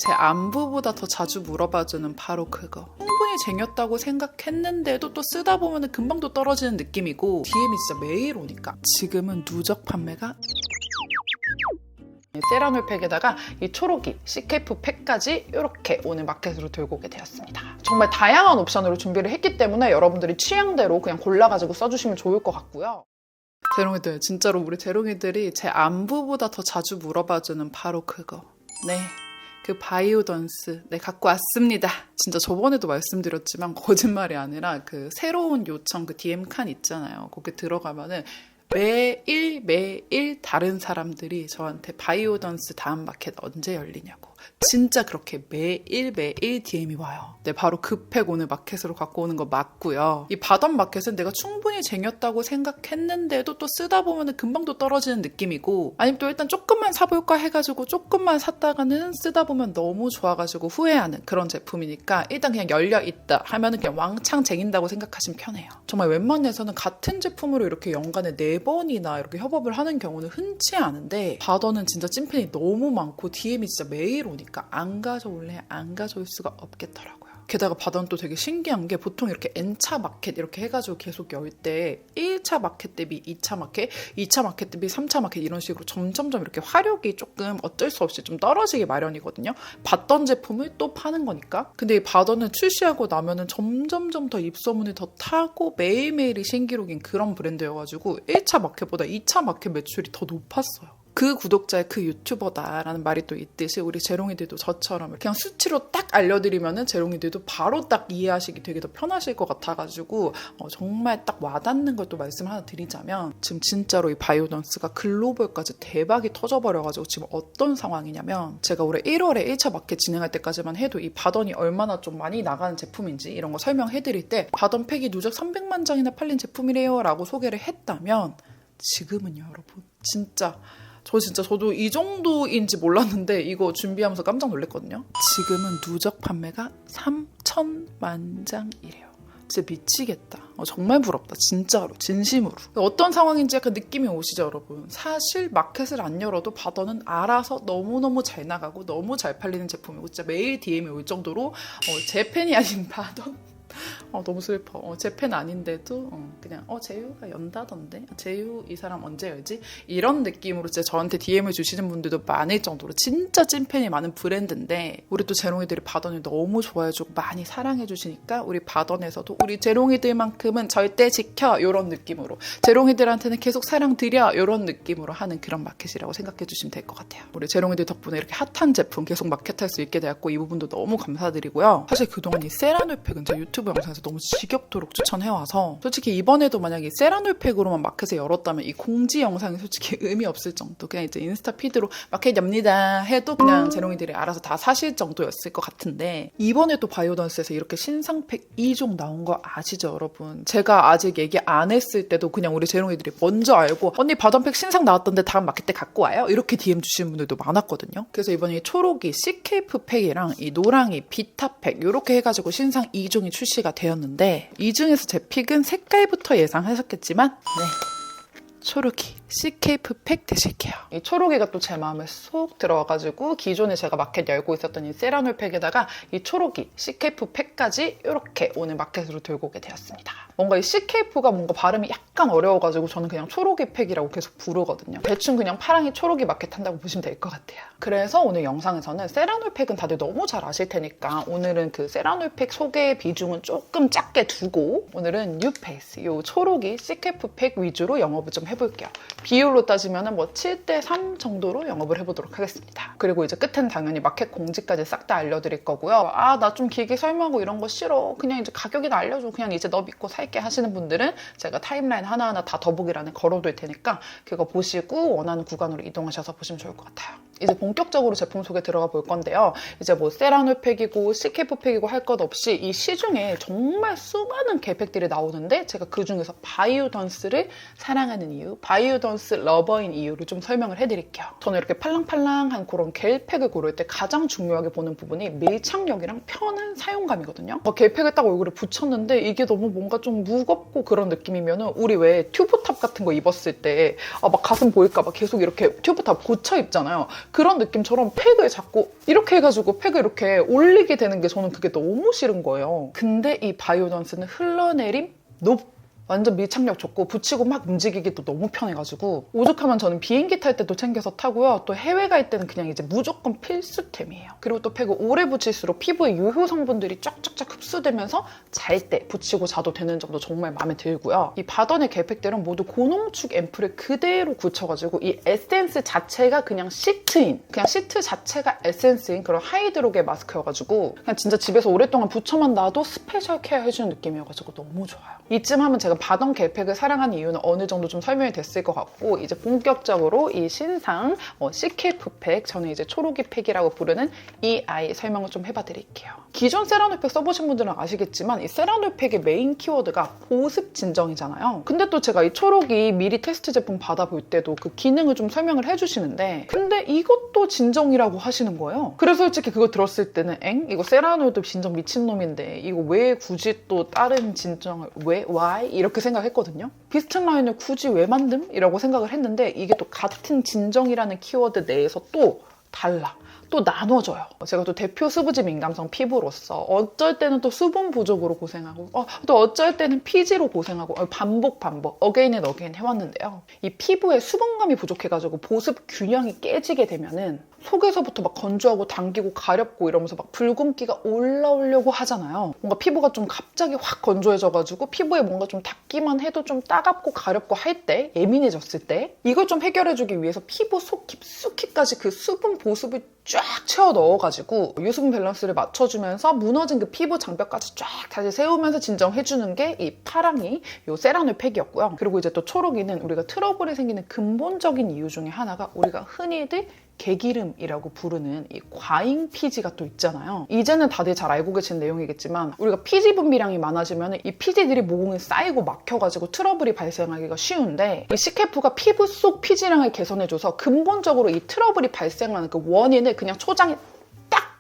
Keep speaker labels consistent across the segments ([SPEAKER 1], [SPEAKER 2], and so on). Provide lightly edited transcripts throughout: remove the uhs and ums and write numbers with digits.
[SPEAKER 1] 제 안부보다 더 자주 물어봐주는 바로 그거. 충분히 쟁였다고 생각했는데도 또 쓰다 보면 금방 또 떨어지는 느낌이고 DM이 진짜 매일 오니까 지금은 누적 판매가 세라놀팩에다가 이 초록이 CKF 팩까지 이렇게 오늘 마켓으로 들고 오게 되었습니다. 정말 다양한 옵션으로 준비를 했기 때문에 여러분들이 취향대로 그냥 골라가지고 써주시면 좋을 것 같고요. 재롱이들, 진짜로 우리 재롱이들이 제 안부보다 더 자주 물어봐주는 바로 그거. 네, 그 바이오던스 갖고 왔습니다. 진짜 저번에도 말씀드렸지만 거짓말이 아니라 그 새로운 요청 그 DM 칸 있잖아요. 거기 들어가면은 매일 다른 사람들이 저한테 바이오던스 다음 마켓 언제 열리냐고 진짜 그렇게 매일 DM이 와요. 네, 바로 그 팩 오늘 마켓으로 갖고 오는 거 맞고요. 이 바던 마켓은 내가 충분히 쟁였다고 생각했는데도 또 쓰다 보면 금방 또 떨어지는 느낌이고, 아니면 또 일단 조금만 사볼까 해가지고 조금만 샀다가는 쓰다 보면 너무 좋아가지고 후회하는 그런 제품이니까 일단 그냥 열려있다 하면은 그냥 왕창 쟁인다고 생각하시면 편해요. 정말 웬만해서는 같은 제품으로 이렇게 연간에 4번이나 이렇게 협업을 하는 경우는 흔치 않은데, 바던은 진짜 찐팬이 너무 많고 DM이 진짜 매일 오니까 안 가져올래? 안 가져올 수가 없겠더라고요. 게다가 바던 또 되게 신기한 게 보통 이렇게 N차 마켓 이렇게 해가지고 계속 열 때 1차 마켓 대비 2차 마켓, 2차 마켓 대비 3차 마켓 이런 식으로 점점점 이렇게 화력이 조금 어쩔 수 없이 좀 떨어지기 마련이거든요. 봤던 제품을 또 파는 거니까. 근데 이 바던은 출시하고 나면은 점점점 더 입소문이 더 타고 매일매일이 신기록인 그런 브랜드여가지고 1차 마켓보다 2차 마켓 매출이 더 높았어요. 그 구독자의 그 유튜버다라는 말이 또 있듯이 우리 재롱이들도 저처럼 그냥 수치로 딱 알려드리면은 재롱이들도 바로 딱 이해하시기 되게 더 편하실 것 같아가지고 정말 딱 와닿는 걸 또 말씀 하나 드리자면, 지금 진짜로 이 바이오던스가 글로벌까지 대박이 터져버려가지고 지금 어떤 상황이냐면, 제가 올해 1월에 1차 마켓 진행할 때까지만 해도 이 바던이 얼마나 좀 많이 나가는 제품인지 이런 거 설명해드릴 때 바던 팩이 누적 300만 장이나 팔린 제품이래요 라고 소개를 했다면, 지금은요 여러분 저도 이 정도인지 몰랐는데 이거 준비하면서 깜짝 놀랐거든요. 지금은 누적 판매가 3,000만 장이래요. 진짜 미치겠다. 정말 부럽다. 진짜로. 진심으로. 어떤 상황인지 약간 느낌이 오시죠, 여러분? 사실 마켓을 안 열어도 바던은 알아서 너무너무 잘 나가고 너무 잘 팔리는 제품이고 진짜 매일 DM이 올 정도로 제 팬이 아닌 바던 너무 슬퍼. 제 팬 아닌데도 그냥 제유가 연다던데? 제유 이 사람 언제 열지? 이런 느낌으로 진짜 저한테 DM을 주시는 분들도 많을 정도로 진짜 찐팬이 많은 브랜드인데, 우리 또 재롱이들이 바던을 너무 좋아해주고 많이 사랑해주시니까 우리 바던에서도 우리 재롱이들만큼은 절대 지켜 이런 느낌으로, 재롱이들한테는 계속 사랑 드려 이런 느낌으로 하는 그런 마켓이라고 생각해주시면 될 것 같아요. 우리 재롱이들 덕분에 이렇게 핫한 제품 계속 마켓할 수 있게 되었고 이 부분도 너무 감사드리고요. 사실 그동안 이 세라놀팩은 제 유튜브 영상에서 너무 지겹도록 추천해와서 솔직히 이번에도 만약에 세라놀팩으로만 마켓을 열었다면 이 공지 영상이 솔직히 의미 없을 정도, 그냥 이제 인스타 피드로 마켓 엽니다 해도 그냥 재롱이들이 알아서 다 사실 정도였을 것 같은데, 이번에 또 바이오던스에서 이렇게 신상팩 2종 나온 거 아시죠 여러분? 제가 아직 얘기 안 했을 때도 그냥 우리 재롱이들이 먼저 알고 언니 바던팩 신상 나왔던데 다음 마켓 때 갖고 와요? 이렇게 DM 주시는 분들도 많았거든요. 그래서 이번에 이 초록이 CKF 팩이랑 이 노랑이 비타팩 이렇게 해가지고 신상 2종이 출시가 되었는데, 이 중에서 제 픽은 색깔부터 예상하셨겠지만 초록이 CKF 팩 드실게요. 이 초록이가 또 제 마음에 쏙 들어와가지고 기존에 제가 마켓 열고 있었던 이 세라놀팩에다가 이 초록이 CKF 팩까지 이렇게 오늘 마켓으로 들고 오게 되었습니다. 뭔가 이 CKF가 뭔가 발음이 약간 어려워가지고 저는 그냥 초록이 팩이라고 계속 부르거든요. 대충 그냥 파랑이 초록이 마켓 한다고 보시면 될 것 같아요. 그래서 오늘 영상에서는 세라놀팩은 다들 너무 잘 아실 테니까 오늘은 그 세라놀팩 소개 비중은 조금 작게 두고 오늘은 뉴페이스 이 초록이 CKF 팩 위주로 영업을 좀 해볼게요. 비율로 따지면 뭐 7대3 정도로 영업을 해보도록 하겠습니다. 그리고 이제 끝에는 당연히 마켓 공지까지 싹 다 알려드릴 거고요. 나 좀 길게 설명하고 이런 거 싫어. 그냥 이제 가격이나 알려줘. 그냥 이제 너 믿고 살게 하시는 분들은 제가 타임라인 하나하나 다 더보기란에 걸어둘 테니까 그거 보시고 원하는 구간으로 이동하셔서 보시면 좋을 것 같아요. 이제 본격적으로 제품 소개 들어가 볼 건데요. 이제 뭐 세라놀팩이고 CKF 팩이고 할 것 없이 이 시중에 정말 수많은 개팩들이 나오는데 제가 그 중에서 바이오던스를 사랑하는 이유, 바이오던스 바이오던스 러버인 이유를 좀 설명을 해드릴게요. 저는 이렇게 팔랑팔랑한 그런 겔팩을 고를 때 가장 중요하게 보는 부분이 밀착력이랑 편한 사용감이거든요. 겔팩을 딱 얼굴에 붙였는데 이게 너무 뭔가 좀 무겁고 그런 느낌이면은 우리 왜 튜브탑 같은 거 입었을 때 막 가슴 보일까봐 계속 이렇게 튜브탑 고쳐 입잖아요. 그런 느낌처럼 팩을 자꾸 이렇게 해가지고 팩을 이렇게 올리게 되는 게 저는 그게 너무 싫은 거예요. 근데 이 바이오던스는 흘러내림 완전 밀착력 좋고 붙이고 막 움직이기도 너무 편해가지고 오죽하면 저는 비행기 탈 때도 챙겨서 타고요. 또 해외 갈 때는 그냥 이제 무조건 필수템이에요. 그리고 또 팩을 오래 붙일수록 피부에 유효 성분들이 쫙쫙쫙 흡수되면서 잘 때 붙이고 자도 되는 점도 정말 마음에 들고요. 이 바던의 겔팩들은 모두 고농축 앰플을 그대로 굳혀가지고 이 에센스 자체가 그냥 시트 자체가 에센스인 그런 하이드로겔 마스크여가지고 그냥 진짜 집에서 오랫동안 붙여만 놔도 스페셜 케어 해주는 느낌이어가지고 너무 좋아요. 이쯤 하면 제가 바던 겔팩을 사랑하는 이유는 어느 정도 좀 설명이 됐을 것 같고 이제 본격적으로 이 신상 CK 팩, 저는 이제 초록이 팩이라고 부르는 이 아이 설명을 좀 해봐 드릴게요. 기존 세라놀 팩 써보신 분들은 아시겠지만 이 세라놀 팩의 메인 키워드가 보습 진정이잖아요. 근데 또 제가 이 초록이 미리 테스트 제품 받아볼 때도 그 기능을 좀 설명을 해주시는데 근데 이것도 진정이라고 하시는 거예요. 그래서 솔직히 그거 들었을 때는 이거 세라놀도 진정 미친놈인데 이거 왜 굳이 또 다른 진정을 why? 이렇게 생각했거든요. 비슷한 라인을 굳이 왜 만듦? 이라고 생각을 했는데 이게 또 같은 진정이라는 키워드 내에서 또 달라. 또 나눠져요. 제가 또 대표 수부지 민감성 피부로서 어쩔 때는 또 수분 부족으로 고생하고 또 어쩔 때는 피지로 고생하고 반복 어게인 앤 어게인 해왔는데요. 이 피부에 수분감이 부족해가지고 보습 균형이 깨지게 되면은 속에서부터 막 건조하고 당기고 가렵고 이러면서 막 붉은기가 올라오려고 하잖아요. 뭔가 피부가 좀 갑자기 확 건조해져가지고 피부에 뭔가 좀 닿기만 해도 좀 따갑고 가렵고 할 때, 예민해졌을 때 이걸 좀 해결해주기 위해서 피부 속 깊숙이까지 그 수분 보습을 쫙 채워 넣어가지고 유수분 밸런스를 맞춰주면서 무너진 그 피부 장벽까지 쫙 다시 세우면서 진정해주는 게 이 파랑이 요 세라놀 팩이었고요. 그리고 이제 또 초록이는 우리가 트러블이 생기는 근본적인 이유 중에 하나가 우리가 흔히들 개기름이라고 부르는 이 과잉 피지가 또 있잖아요. 이제는 다들 잘 알고 계신 내용이겠지만 우리가 피지 분비량이 많아지면 이 피지들이 모공에 쌓이고 막혀가지고 트러블이 발생하기가 쉬운데 이 CK가 피부 속 피지량을 개선해줘서 근본적으로 이 트러블이 발생하는 그 원인을 그냥 초장에 딱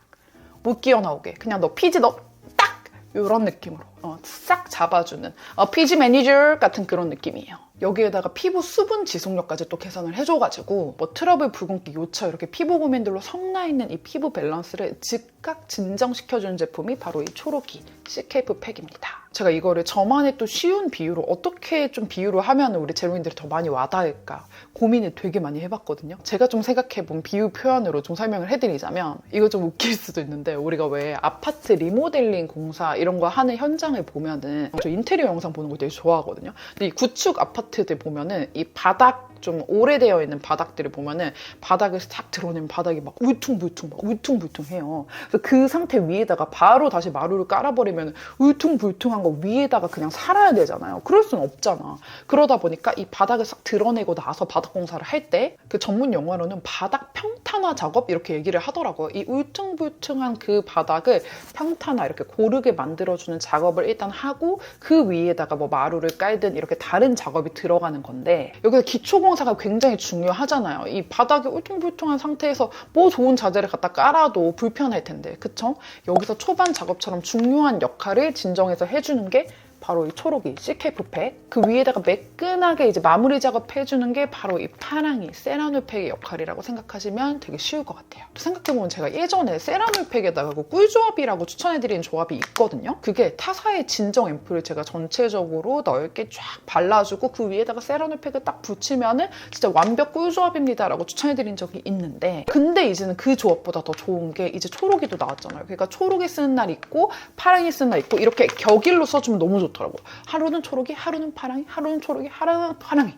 [SPEAKER 1] 못 끼어 나오게 그냥 너 피지 너 딱 이런 느낌으로 싹 잡아주는 피지 매니저 같은 그런 느낌이에요. 여기에다가 피부 수분 지속력까지 또 개선을 해줘가지고 뭐 트러블, 붉은기, 요철 이렇게 피부 고민들로 성나있는 이 피부 밸런스를 즉각 진정시켜주는 제품이 바로 이 초록이 CK 팩입니다. 제가 이거를 저만의 또 쉬운 비유로 어떻게 좀 비유를 하면 우리 제로인들이 더 많이 와닿을까 고민을 되게 많이 해봤거든요. 제가 좀 생각해본 비유 표현으로 좀 설명을 해드리자면 이거 좀 웃길 수도 있는데 우리가 왜 아파트 리모델링 공사 이런 거 하는 현장을 보면은 저 인테리어 영상 보는 거 되게 좋아하거든요. 근데 이 구축 아파트들 보면은 이 바닥 좀 오래되어 있는 바닥들을 보면은 바닥을 싹 드러내면 바닥이 막 울퉁불퉁해요. 그래서 그 상태 위에다가 바로 다시 마루를 깔아버리면 울퉁불퉁한 거 위에다가 그냥 살아야 되잖아요. 그럴 수는 없잖아. 그러다 보니까 이 바닥을 싹 드러내고 나서 바닥 공사를 할 때 그 전문 용어로는 바닥 평탄화 작업 이렇게 얘기를 하더라고요. 이 울퉁불퉁한 그 바닥을 평탄화 이렇게 고르게 만들어주는 작업을 일단 하고 그 위에다가 뭐 마루를 깔든 이렇게 다른 작업이 들어가는 건데 여기서 기초공사가 굉장히 중요하잖아요. 이 바닥이 울퉁불퉁한 상태에서 뭐 좋은 자재를 갖다 깔아도 불편할 텐데 그쵸? 여기서 초반 작업처럼 중요한 역할을 진정해서 해주는 게 바로 이 초록이 CK 팩. 그 위에다가 매끈하게 이제 마무리 작업해주는 게 바로 이 파랑이 세라놀 팩의 역할이라고 생각하시면 되게 쉬울 것 같아요. 또 생각해보면 제가 예전에 세라놀 팩에다가 그 꿀조합이라고 추천해드리는 조합이 있거든요. 그게 타사의 진정 앰플을 제가 전체적으로 넓게 쫙 발라주고 그 위에다가 세라놀 팩을 딱 붙이면은 진짜 완벽 꿀조합입니다라고 추천해드린 적이 있는데 근데 이제는 그 조합보다 더 좋은 게 이제 초록이도 나왔잖아요. 그러니까 초록이 쓰는 날 있고 파랑이 쓰는 날 있고 이렇게 격일로 써주면 너무 좋더라고요. 하루는 초록이, 하루는 파랑이, 하루는 초록이, 하루는 파랑이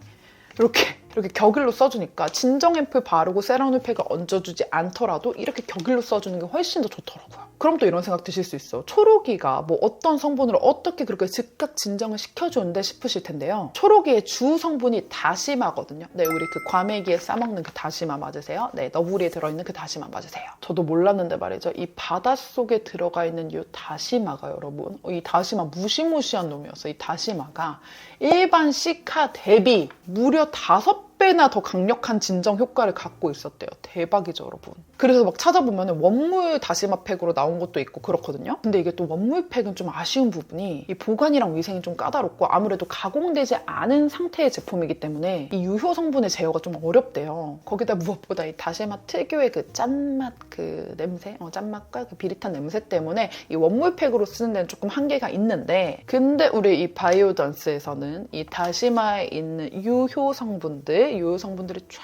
[SPEAKER 1] 이렇게 격일로 써주니까 진정 앰플 바르고 세라놀 팩을 얹어주지 않더라도 이렇게 격일로 써주는 게 훨씬 더 좋더라고요. 그럼 또 이런 생각 드실 수 있어요. 초록이가 뭐 어떤 성분으로 어떻게 그렇게 즉각 진정을 시켜주는데 싶으실 텐데요. 초록이의 주 성분이 다시마거든요. 네, 우리 그 과메기에 싸먹는 그 다시마 맞으세요? 네, 너구리에 들어있는 그 다시마 맞으세요. 저도 몰랐는데 말이죠. 이 바닷속에 들어가 있는 이 다시마가 여러분 이 다시마 무시무시한 놈이었어요. 이 다시마가 일반 시카 대비 무려 5배 10배나 더 강력한 진정 효과를 갖고 있었대요. 대박이죠, 여러분. 그래서 막 찾아보면 원물 다시마 팩으로 나온 것도 있고 그렇거든요. 근데 이게 또 원물 팩은 좀 아쉬운 부분이 이 보관이랑 위생이 좀 까다롭고 아무래도 가공되지 않은 상태의 제품이기 때문에 이 유효 성분의 제어가 좀 어렵대요. 거기다 무엇보다 이 다시마 특유의 그 짠맛 그 냄새, 짠맛과 그 비릿한 냄새 때문에 이 원물 팩으로 쓰는 데는 조금 한계가 있는데, 근데 우리 이 바이오던스에서는 이 다시마에 있는 유효 성분들이 쫙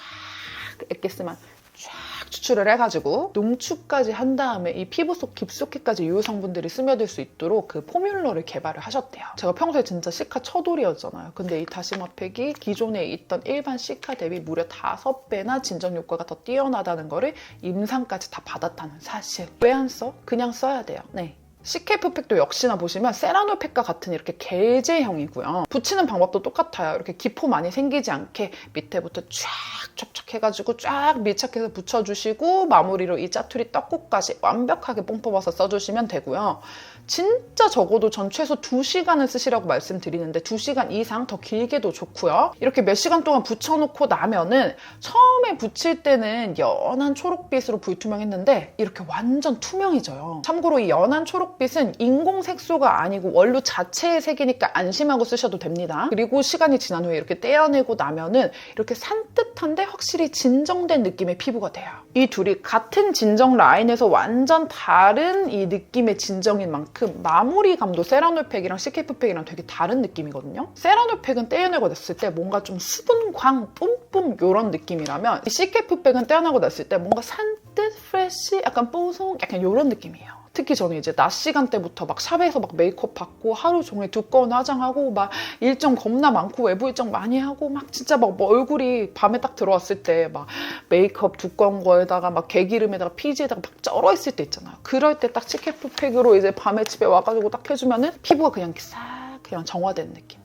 [SPEAKER 1] 엑기스만 쫙 추출을 해가지고 농축까지 한 다음에 이 피부 속 깊숙이까지 유효 성분들이 스며들 수 있도록 그 포뮬러를 개발을 하셨대요. 제가 평소에 진짜 시카 처돌이었잖아요. 근데 이 다시마 팩이 기존에 있던 일반 시카 대비 무려 5배나 진정 효과가 더 뛰어나다는 거를 임상까지 다 받았다는 사실. 왜 안 써? 그냥 써야 돼요. 네. CKF 팩도 역시나 보시면 세라놀 팩과 같은 이렇게 개제형이고요. 붙이는 방법도 똑같아요. 이렇게 기포 많이 생기지 않게 밑에부터 쫙 촉촉 해가지고 쫙 밀착해서 붙여주시고 마무리로 이 짜투리 떡국까지 완벽하게 뽕 뽑아서 써주시면 되고요. 진짜 적어도 전 최소 2시간을 쓰시라고 말씀드리는데 2시간 이상 더 길게도 좋고요. 이렇게 몇 시간 동안 붙여놓고 나면은 처음에 붙일 때는 연한 초록빛으로 불투명했는데 이렇게 완전 투명해져요. 참고로 이 연한 초록빛은 인공 색소가 아니고 원료 자체의 색이니까 안심하고 쓰셔도 됩니다. 그리고 시간이 지난 후에 이렇게 떼어내고 나면은 이렇게 산뜻한데 확실히 진정된 느낌의 피부가 돼요. 이 둘이 같은 진정 라인에서 완전 다른 이 느낌의 진정인 만큼 마무리감도 세라놀 팩이랑 CKF 팩이랑 되게 다른 느낌이거든요. 세라놀 팩은 떼어내고 냈을 때 뭔가 좀 수분광 뿜뿜 이런 느낌이라면 이 CKF 팩은 떼어내고 냈을 때 뭔가 산뜻 프레쉬 약간 뽀송 약간 이런 느낌이에요. 특히 저는 이제 낮 시간대부터 막 샵에서 막 메이크업 받고 하루 종일 두꺼운 화장하고 막 일정 겁나 많고 외부 일정 많이 하고 막 진짜 막 얼굴이 밤에 딱 들어왔을 때 막 메이크업 두꺼운 거에다가 막 개기름에다가 피지에다가 막 쩔어 있을 때 있잖아요. 그럴 때 딱 CKF 팩으로 이제 밤에 집에 와가지고 딱 해주면은 피부가 그냥 싹 그냥 정화되는 느낌.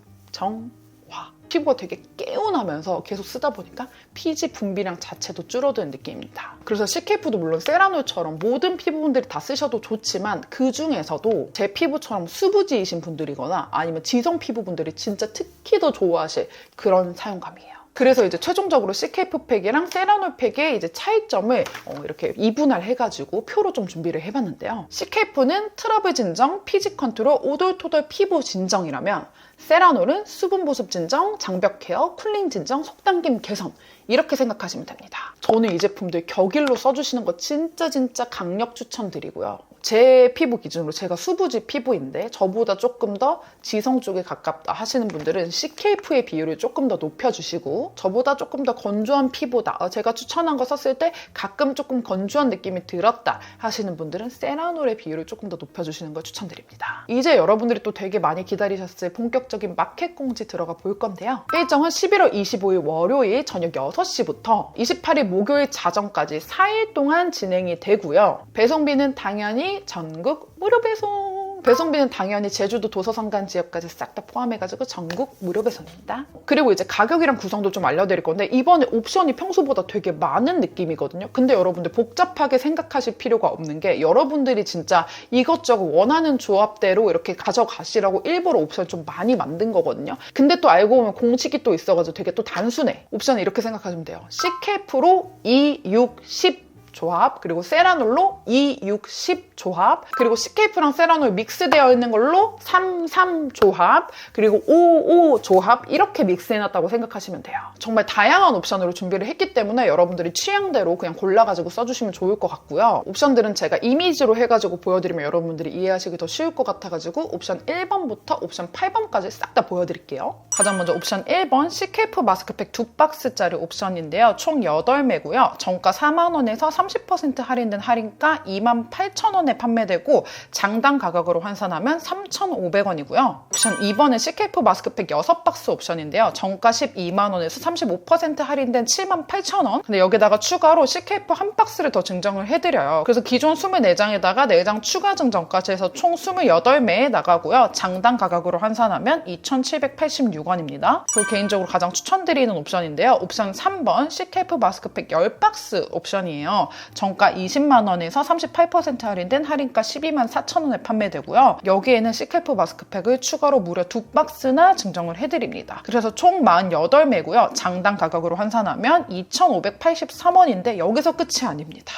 [SPEAKER 1] 피부가 되게 개운하면서 계속 쓰다 보니까 피지 분비량 자체도 줄어드는 느낌입니다. 그래서 CKF도 물론 세라놀처럼 모든 피부분들이 다 쓰셔도 좋지만 그 중에서도 제 피부처럼 수부지이신 분들이거나 아니면 지성 피부분들이 진짜 특히 더 좋아하실 그런 사용감이에요. 그래서 이제 최종적으로 CKF 팩이랑 세라놀 팩의 이제 차이점을 이렇게 이분할 해가지고 표로 좀 준비를 해봤는데요. CKF는 트러블 진정, 피지 컨트롤, 오돌토돌 피부 진정이라면 세라놀은 수분 보습 진정, 장벽 케어, 쿨링 진정, 속당김 개선 이렇게 생각하시면 됩니다. 저는 이 제품들 격일로 써주시는 거 진짜 강력 추천드리고요. 제 피부 기준으로 제가 수부지 피부인데 저보다 조금 더 지성 쪽에 가깝다 하시는 분들은 CKF의 비율을 조금 더 높여주시고 저보다 조금 더 건조한 피부다 제가 추천한 거 썼을 때 가끔 조금 건조한 느낌이 들었다 하시는 분들은 세라놀의 비율을 조금 더 높여주시는 걸 추천드립니다. 이제 여러분들이 또 되게 많이 기다리셨을 본격적인 마켓 공지 들어가 볼 건데요. 일정은 11월 25일 월요일 저녁 6시부터 28일 목요일 자정까지 4일 동안 진행이 되고요. 배송비는 당연히 전국 무료 배송! 배송비는 당연히 제주도 도서상간 지역까지 싹 다 포함해가지고 전국 무료 배송입니다. 그리고 이제 가격이랑 구성도 좀 알려드릴 건데 이번에 옵션이 평소보다 되게 많은 느낌이거든요. 근데 여러분들 복잡하게 생각하실 필요가 없는 게 여러분들이 진짜 이것저것 원하는 조합대로 이렇게 가져가시라고 일부러 옵션 좀 많이 만든 거거든요. 근데 또 알고 보면 공식이 또 있어가지고 되게 또 단순해. 옵션은 이렇게 생각하시면 돼요. CKF로 2, 6, 10 조합, 그리고 세라놀로 2, 6, 10 조합, 그리고 CKF랑 세라놀 믹스되어 있는 걸로 3, 3 조합, 그리고 5, 5 조합 이렇게 믹스해놨다고 생각하시면 돼요. 정말 다양한 옵션으로 준비를 했기 때문에 여러분들이 취향대로 그냥 골라가지고 써주시면 좋을 것 같고요. 옵션들은 제가 이미지로 해가지고 보여드리면 여러분들이 이해하시기 더 쉬울 것 같아가지고 옵션 1번부터 옵션 8번까지 싹 다 보여드릴게요. 가장 먼저 옵션 1번 CKF 마스크팩 2박스짜리 옵션인데요. 총 8매고요. 정가 4만원에서 30% 할인된 할인가 28,000원에 판매되고 장당 가격으로 환산하면 3,500원이고요. 옵션 2번은 CKF 마스크팩 6박스 옵션인데요. 정가 12만원에서 35% 할인된 78,000원. 근데 여기다가 추가로 CKF 한 박스를 더 증정을 해드려요. 그래서 기존 24장에다가 4장 추가 증정까지 해서 총 28매에 나가고요. 장당 가격으로 환산하면 2,786원입니다. 그리고 개인적으로 가장 추천드리는 옵션인데요. 옵션 3번 CKF 마스크팩 10박스 옵션이에요. 정가 20만 원에서 38% 할인된 할인가 12만 4천 원에 판매되고요. 여기에는 시칼프 마스크팩을 추가로 무려 2박스나 증정을 해드립니다. 그래서 총 48매고요. 장당 가격으로 환산하면 2,583원인데 여기서 끝이 아닙니다.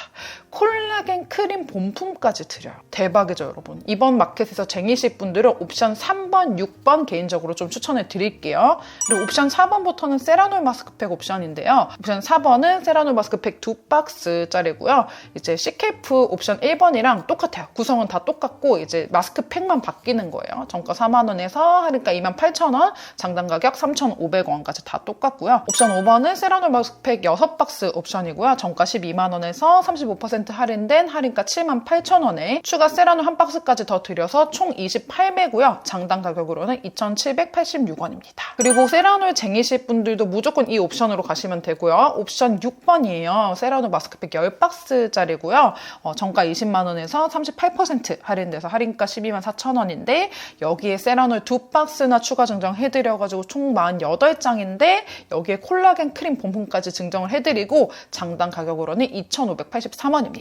[SPEAKER 1] 콜라겐 크림 본품까지 드려요. 대박이죠, 여러분. 이번 마켓에서 쟁이실 분들은 옵션 3번, 6번 개인적으로 좀 추천해 드릴게요. 그리고 옵션 4번부터는 세라놀 마스크팩 옵션인데요. 옵션 4번은 세라놀 마스크팩 2박스짜리고요. 이제 시칼프 옵션 1번이랑 똑같아요. 구성은 다 똑같고 이제 마스크팩만 바뀌는 거예요. 정가 4만 원에서 할인가 28,000원, 장당 가격 3,500원까지 다 똑같고요. 옵션 5번은 세라놀 마스크팩 6박스 옵션이고요. 정가 12만 원에서 35% 할인된 할인가 78,000원에 추가 세라놀 한 박스까지 더 드려서 총 28매고요. 장당 가격으로는 2,786원입니다. 그리고 세라놀 쟁이실 분들도 무조건 이 옵션으로 가시면 되고요. 옵션 6번이에요. 세라놀 마스크팩 10박스짜리고요. 정가 20만 원에서 38% 할인돼서 할인가 12만 4천원인데 여기에 세라놀 2박스나 추가 증정해드려가지고 총 48장인데 여기에 콜라겐 크림 본품까지 증정을 해드리고 장당 가격으로는 2,583원입니다.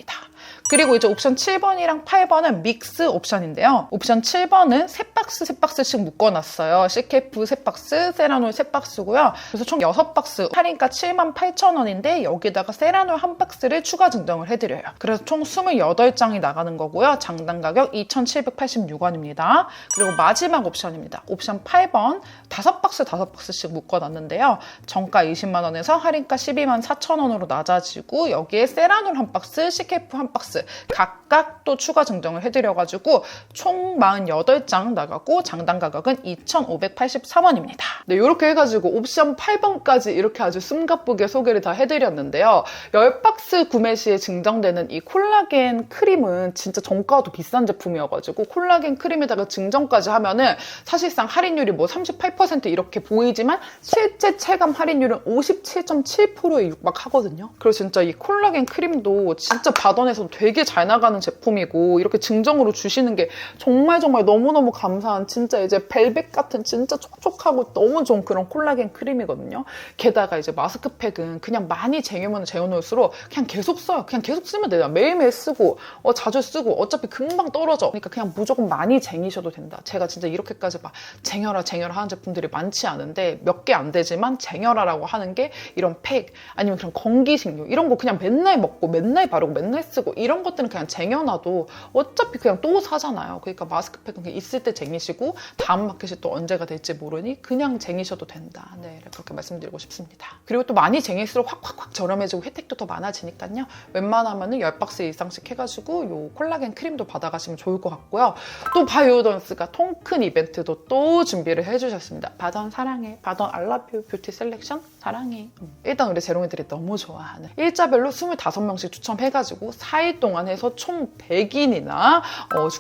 [SPEAKER 1] 그리고 이제 옵션 7번이랑 8번은 믹스 옵션인데요. 옵션 7번은 3박스씩 묶어놨어요. 시칼프 3박스, 세라놀 3박스고요. 그래서 총 6박스, 할인가 78,000원인데 여기다가 세라놀 한 박스를 추가 증정을 해드려요. 그래서 총 28장이 나가는 거고요. 장당 가격 2,786원입니다. 그리고 마지막 옵션입니다. 옵션 8번 5박스씩 묶어놨는데요. 정가 20만 원에서 할인가 12만 4천원으로 낮아지고 여기에 세라놀 한 박스, 시칼프 한 박스 각각 또 추가 증정을 해드려가지고 총 48장 나가고 장당 가격은 2,583원입니다. 네, 이렇게 해가지고 옵션 8번까지 이렇게 아주 숨가쁘게 소개를 다 해드렸는데요. 10박스 구매 시에 증정되는 이 콜라겐 크림은 진짜 정가도 비싼 제품이어가지고 콜라겐 크림에다가 증정까지 하면은 사실상 할인율이 뭐 38% 이렇게 보이지만 실제 체감 할인율은 57.7%에 육박하거든요. 그래서 진짜 이 콜라겐 크림도 진짜 바던에서 되게 잘 나가는 제품이고 이렇게 증정으로 주시는 게 정말 너무너무 감사한 진짜 이제 벨벳 같은 진짜 촉촉하고 너무 좋은 그런 콜라겐 크림이거든요. 게다가 이제 마스크팩은 그냥 많이 쟁여면 쟁여놓을수록 그냥 계속 써요. 그냥 계속 쓰면 돼요. 매일매일 쓰고 자주 쓰고 어차피 금방 떨어져. 그러니까 그냥 무조건 많이 쟁이셔도 된다. 제가 진짜 이렇게까지 막 쟁여라 하는 제품들이 많지 않은데 몇 개 안 되지만 쟁여라라고 하는 게 이런 팩 아니면 그런 건기식료 이런 거 그냥 맨날 먹고 맨날 바르고 맨날 쓰고 이런 것들은 그냥 쟁여놔도 어차피 그냥 또 사잖아요. 그러니까 마스크팩은 그냥 있을 때 쟁이시고 다음 마켓이 또 언제가 될지 모르니 그냥 쟁이셔도 된다. 네, 그렇게 말씀드리고 싶습니다. 그리고 또 많이 쟁일수록 확 저렴해지고 혜택도 더 많아지니까요. 웬만하면은 10박스 이상씩 해가지고 요 콜라겐 크림도 받아가시면 좋을 것 같고요. 또 바이오던스가 통큰 이벤트도 또 준비를 해주셨습니다. 바던 사랑해. 바던 알라뷰 뷰티 셀렉션 사랑해. 일단 우리 제롱이들이 너무 좋아하는 일자별로 25명씩 추첨해가지고 4일 동안 해서 총 100인이나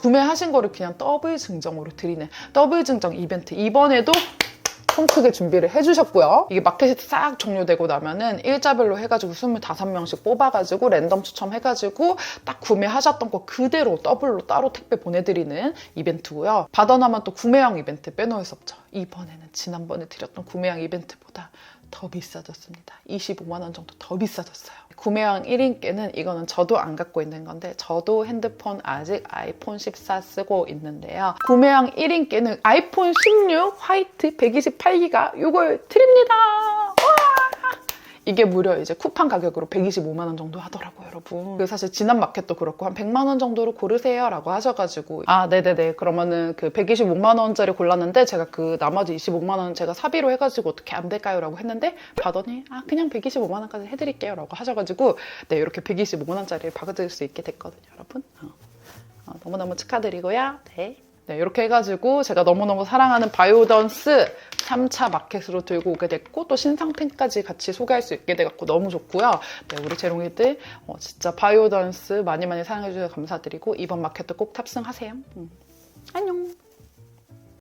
[SPEAKER 1] 구매하신 거를 그냥 더블 증정으로 드리는 더블 증정 이벤트 이번에도 통 크게 준비를 해주셨고요. 이게 마켓이 싹 종료되고 나면은 일자별로 해가지고 25명씩 뽑아가지고 랜덤 추첨해가지고 딱 구매하셨던 거 그대로 더블로 따로 택배 보내드리는 이벤트고요. 받아나면 또 구매형 이벤트 빼놓을 수 없죠. 이번에는 지난번에 드렸던 구매형 이벤트보다 더 비싸졌습니다. 25만 원 정도 더 비싸졌어요. 구매형 1인께는 이거는 저도 안 갖고 있는 건데 저도 핸드폰 아직 아이폰 14 쓰고 있는데요. 구매형 1인께는 아이폰 16 화이트 128기가 이걸 드립니다. 이게 무려 이제 쿠팡 가격으로 125만 원 정도 하더라고요, 여러분. 그래서 사실 지난 마켓도 그렇고 한 100만 원 정도로 고르세요 라고 하셔가지고 네네네 그러면은 그 125만 원짜리 골랐는데 제가 그 나머지 25만 원 제가 사비로 해가지고 어떻게 안 될까요? 라고 했는데 받더니 그냥 125만 원까지 해드릴게요 라고 하셔가지고 네 이렇게 125만 원짜리를 받을 수 있게 됐거든요, 여러분. 너무너무 축하드리고요. 네, 이렇게 해가지고 제가 너무너무 사랑하는 바이오던스 3차 마켓으로 들고 오게 됐고 또 신상템까지 같이 소개할 수 있게 돼갖고 너무 좋고요. 네, 우리 재롱이들 진짜 바이오던스 많이 사랑해주셔서 감사드리고 이번 마켓도 꼭 탑승하세요. 안녕.